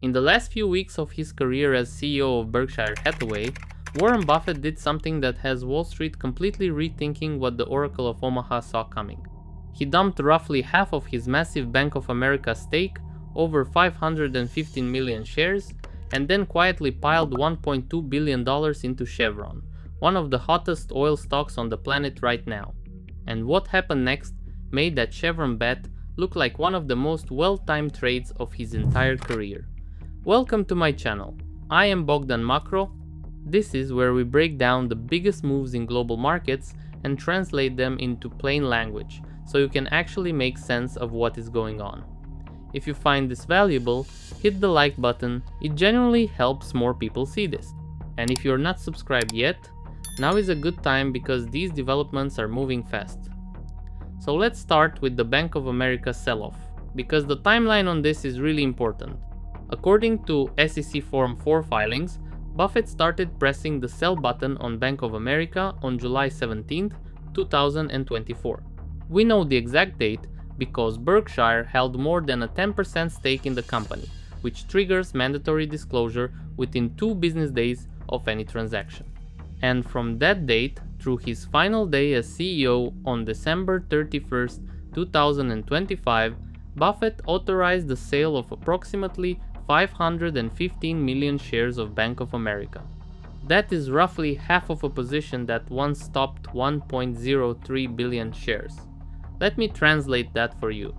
In the last few weeks of his career as CEO of Berkshire Hathaway, Warren Buffett did something that has Wall Street completely rethinking what the Oracle of Omaha saw coming. He dumped roughly half of his massive Bank of America stake, over 515 million shares, and then quietly piled $1.2 billion into Chevron, one of the hottest oil stocks on the planet right now. And what happened next made that Chevron bet look like one of the most well-timed trades of his entire career. Welcome to my channel. I am Bogdan Makro. This is where we break down the biggest moves in global markets and translate them into plain language, so you can actually make sense of what is going on. If you find this valuable, hit the like button. It genuinely helps more people see this. And if you're not subscribed yet, now is a good time because these developments are moving fast. So let's start with the Bank of America sell-off, because the timeline on this is really important. According to SEC Form 4 filings, Buffett started pressing the sell button on Bank of America on July 17, 2024. We know the exact date because Berkshire held more than a 10% stake in the company, which triggers mandatory disclosure within 2 business days of any transaction. And from that date through his final day as CEO on December 31, 2025, Buffett authorized the sale of approximately 515 million shares of Bank of America. That is roughly half of a position that once topped 1.03 billion shares. Let me translate that for you.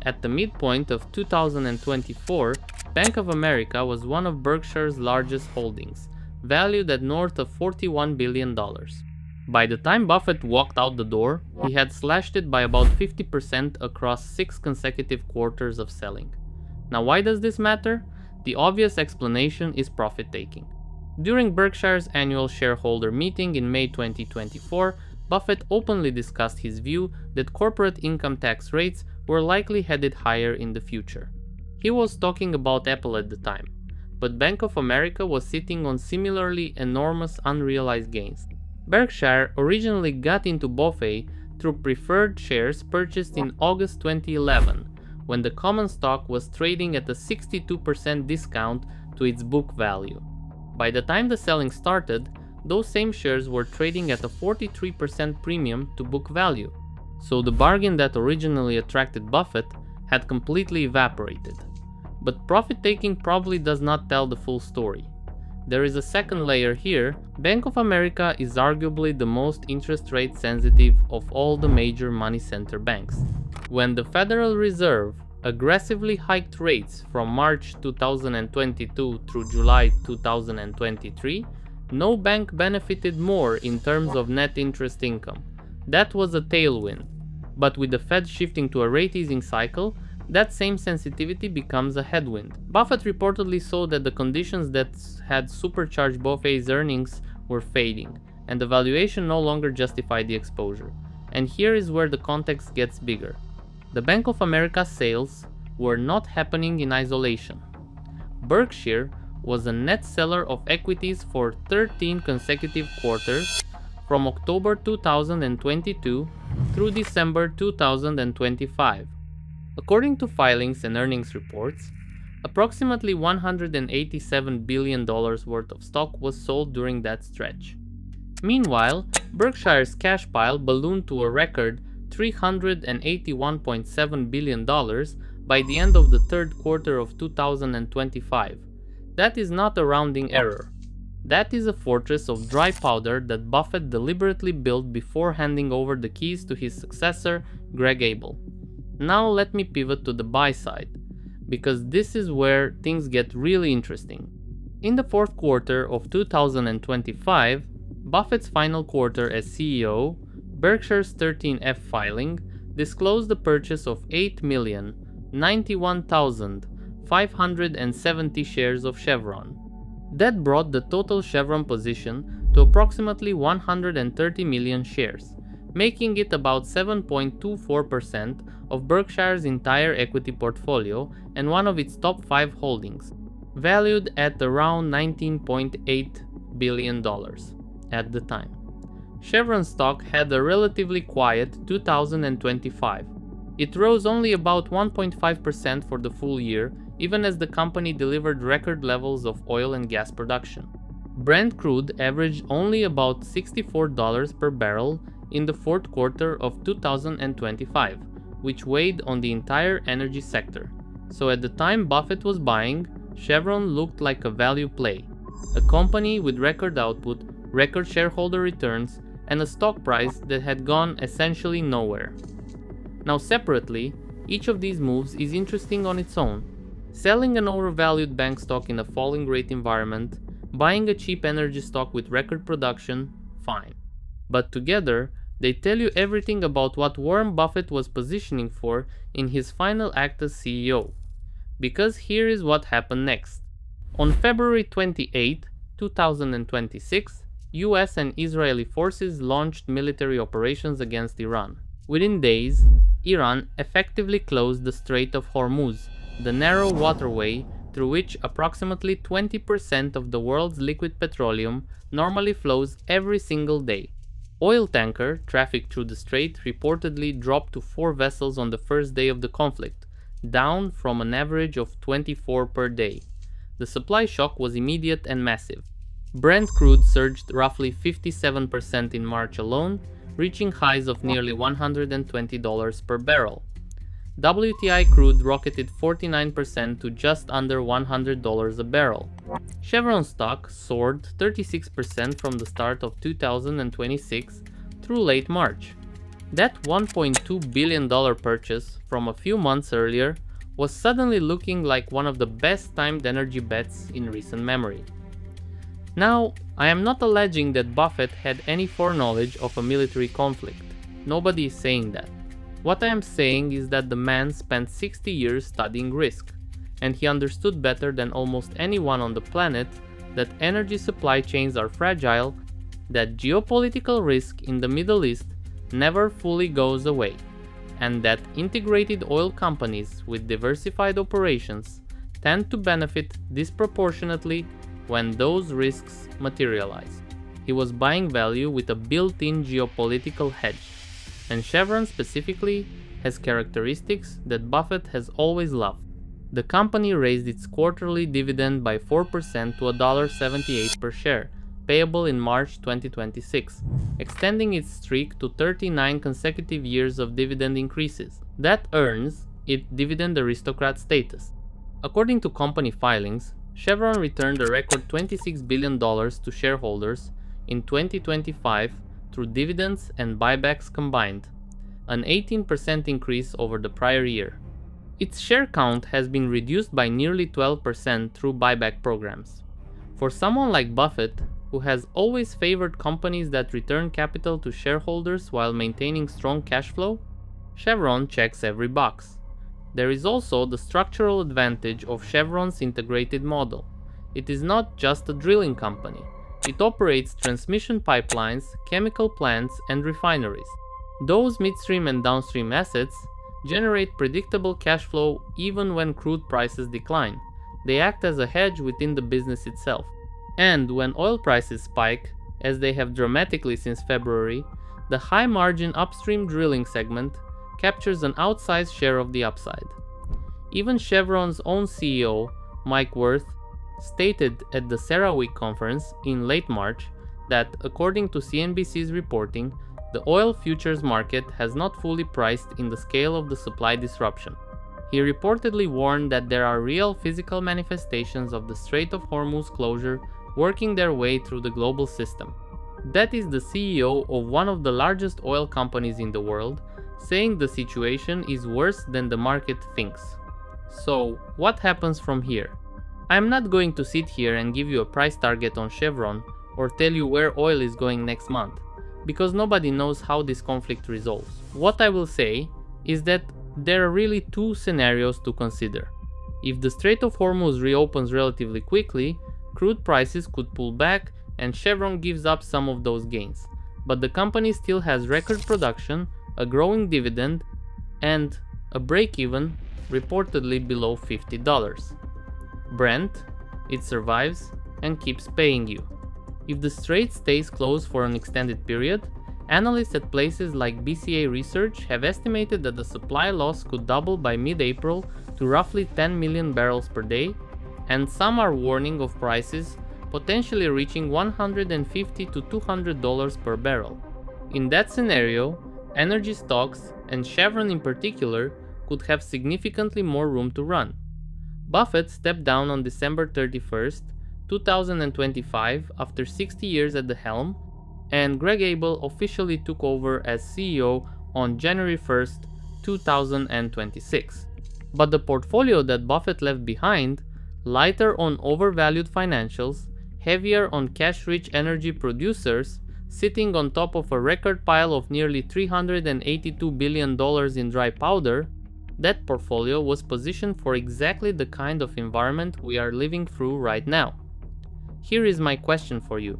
At the midpoint of 2024, Bank of America was one of Berkshire's largest holdings, valued at north of $41 billion. By the time Buffett walked out the door, he had slashed it by about 50% across 6 consecutive quarters of selling. Now, why does this matter? The obvious explanation is profit-taking. During Berkshire's annual shareholder meeting in May 2024, Buffett openly discussed his view that corporate income tax rates were likely headed higher in the future. He was talking about Apple at the time, but Bank of America was sitting on similarly enormous unrealized gains. Berkshire originally got into Buffett through preferred shares purchased in August 2011, when the common stock was trading at a 62% discount to its book value. By the time the selling started, those same shares were trading at a 43% premium to book value. So the bargain that originally attracted Buffett had completely evaporated. But profit-taking probably does not tell the full story. There is a second layer here. Bank of America is arguably the most interest rate sensitive of all the major money center banks. When the Federal Reserve aggressively hiked rates from March 2022 through July 2023, no bank benefited more in terms of net interest income. That was a tailwind. But with the Fed shifting to a rate easing cycle, that same sensitivity becomes a headwind. Buffett reportedly saw that the conditions that had supercharged Buffett's earnings were fading, and the valuation no longer justified the exposure. And here is where the context gets bigger. The Bank of America sales were not happening in isolation. Berkshire was a net seller of equities for 13 consecutive quarters from October 2022 through December 2025. According to filings and earnings reports, approximately $187 billion worth of stock was sold during that stretch. Meanwhile, Berkshire's cash pile ballooned to a record $381.7 billion by the end of the third quarter of 2025. That is not a rounding error. That is a fortress of dry powder that Buffett deliberately built before handing over the keys to his successor, Greg Abel. Now let me pivot to the buy side, because this is where things get really interesting. In the fourth quarter of 2025, Buffett's final quarter as CEO, Berkshire's 13F filing disclosed the purchase of 8,091,570 shares of Chevron. That brought the total Chevron position to approximately 130 million shares, making it about 7.24% of Berkshire's entire equity portfolio and one of its top 5 holdings, valued at around $19.8 billion at the time. Chevron stock had a relatively quiet 2025. It rose only about 1.5% for the full year even as the company delivered record levels of oil and gas production. Brent crude averaged only about $64 per barrel in the fourth quarter of 2025, which weighed on the entire energy sector. So at the time Buffett was buying, Chevron looked like a value play, a company with record output, record shareholder returns, and a stock price that had gone essentially nowhere. Now separately, each of these moves is interesting on its own. Selling an overvalued bank stock in a falling rate environment, buying a cheap energy stock with record production, fine. But together, they tell you everything about what Warren Buffett was positioning for in his final act as CEO. Because here is what happened next. On February 28, 2026, US and Israeli forces launched military operations against Iran. Within days, Iran effectively closed the Strait of Hormuz, the narrow waterway through which approximately 20% of the world's liquid petroleum normally flows every single day. Oil tanker traffic through the strait reportedly dropped to 4 vessels on the first day of the conflict, down from an average of 24 per day. The supply shock was immediate and massive. Brent crude surged roughly 57% in March alone, reaching highs of nearly $120 per barrel. WTI crude rocketed 49% to just under $100 a barrel. Chevron stock soared 36% from the start of 2026 through late March. That $1.2 billion purchase from a few months earlier was suddenly looking like one of the best timed energy bets in recent memory. Now, I am not alleging that Buffett had any foreknowledge of a military conflict. Nobody is saying that. What I am saying is that the man spent 60 years studying risk, and he understood better than almost anyone on the planet that energy supply chains are fragile, that geopolitical risk in the Middle East never fully goes away, and that integrated oil companies with diversified operations tend to benefit disproportionately when those risks materialize. He was buying value with a built-in geopolitical hedge. And Chevron specifically has characteristics that Buffett has always loved. The company raised its quarterly dividend by 4% to $1.78 per share, payable in March 2026, extending its streak to 39 consecutive years of dividend increases. That earns it dividend aristocrat status. According to company filings, Chevron returned a record $26 billion to shareholders in 2025 through dividends and buybacks combined, an 18% increase over the prior year. Its share count has been reduced by nearly 12% through buyback programs. For someone like Buffett, who has always favored companies that return capital to shareholders while maintaining strong cash flow, Chevron checks every box. There is also the structural advantage of Chevron's integrated model. It is not just a drilling company. It operates transmission pipelines, chemical plants, and refineries. Those midstream and downstream assets generate predictable cash flow even when crude prices decline. They act as a hedge within the business itself. And when oil prices spike, as they have dramatically since February, the high-margin upstream drilling segment captures an outsized share of the upside. Even Chevron's own CEO, Mike Wirth, stated at the CERAWeek conference in late March that, according to CNBC's reporting, the oil futures market has not fully priced in the scale of the supply disruption. He reportedly warned that there are real physical manifestations of the Strait of Hormuz closure working their way through the global system. That is the CEO of one of the largest oil companies in the world, saying the situation is worse than the market thinks. So, what happens from here? I am not going to sit here and give you a price target on Chevron or tell you where oil is going next month, because nobody knows how this conflict resolves. What I will say is that there are really two scenarios to consider. If the Strait of Hormuz reopens relatively quickly, crude prices could pull back and Chevron gives up some of those gains, but the company still has record production, a growing dividend, and a break-even reportedly below $50. Brent, it survives and keeps paying you. If the strait stays closed for an extended period, Analysts at places like BCA Research have estimated that the supply loss could double by mid-April to roughly 10 million barrels per day, and some are warning of prices potentially reaching $150 to $200 per barrel. In that scenario, energy stocks, and Chevron in particular, could have significantly more room to run. Buffett stepped down on December 31st, 2025 after 60 years at the helm, and Greg Abel officially took over as CEO on January 1st, 2026. But the portfolio that Buffett left behind, lighter on overvalued financials, heavier on cash-rich energy producers, sitting on top of a record pile of nearly $382 billion in dry powder, that portfolio was positioned for exactly the kind of environment we are living through right now. Here is my question for you.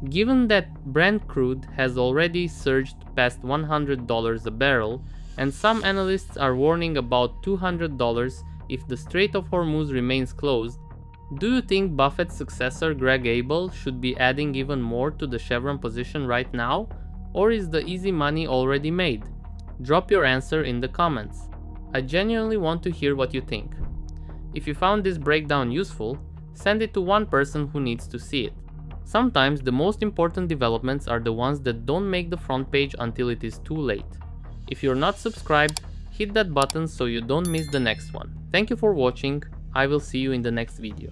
Given that Brent crude has already surged past $100 a barrel, and some analysts are warning about $200 if the Strait of Hormuz remains closed, do you think Buffett's successor Greg Abel should be adding even more to the Chevron position right now, or is the easy money already made? Drop your answer in the comments. I genuinely want to hear what you think. If you found this breakdown useful, send it to one person who needs to see it. Sometimes the most important developments are the ones that don't make the front page until it is too late. If you're not subscribed, hit that button so you don't miss the next one. Thank you for watching. I will see you in the next video.